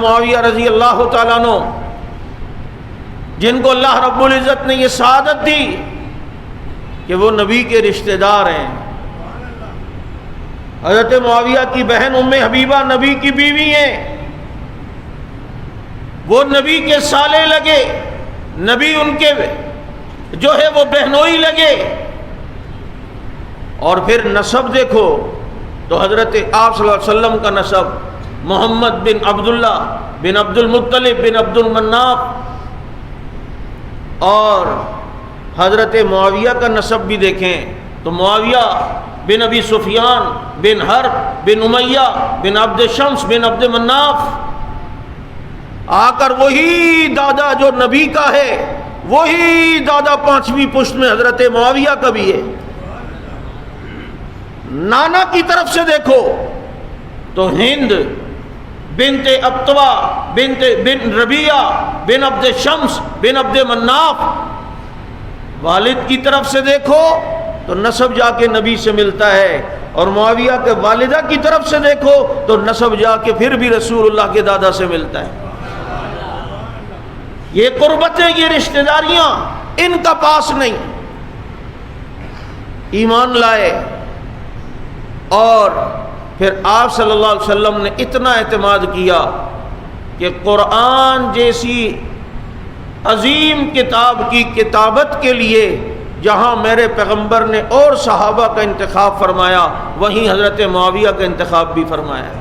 معاویہ رضی اللہ تعالیٰ عنہ جن کو اللہ رب العزت نے یہ سعادت دی کہ وہ نبی کے رشتہ دار ہیں. حضرت معاویہ کی بہن ام حبیبہ نبی کی بیوی ہیں، وہ نبی کے سالے لگے، نبی ان کے جو ہے وہ بہنوئی لگے. اور پھر نسب دیکھو تو حضرت آپ صلی اللہ علیہ وسلم کا نسب محمد بن عبداللہ بن عبد المطلب بن عبد المناف، اور حضرت معاویہ کا نسب بھی دیکھیں تو معاویہ بن ابی سفیان بن حرب بن امیہ بن عبد شمس بن عبد مناف، آ کر وہی دادا جو نبی کا ہے، وہی دادا پانچویں پشت میں حضرت معاویہ کا بھی ہے. نانا کی طرف سے دیکھو تو ہند بنت ابتوا بن ربیعہ بن عبد شمس بن عبد مناف. والد کی طرف سے دیکھو تو نسب جا کے نبی سے ملتا ہے، اور معاویہ کے والدہ کی طرف سے دیکھو تو نسب جا کے پھر بھی رسول اللہ کے دادا سے ملتا ہے. یہ قربتیں، یہ رشتہ داریاں ان کا پاس نہیں. ایمان لائے اور پھر آپ صلی اللہ علیہ وسلم نے اتنا اعتماد کیا کہ قرآن جیسی عظیم کتاب کی کتابت کے لیے جہاں میرے پیغمبر نے اور صحابہ کا انتخاب فرمایا، وہیں حضرت معاویہ کا انتخاب بھی فرمایا.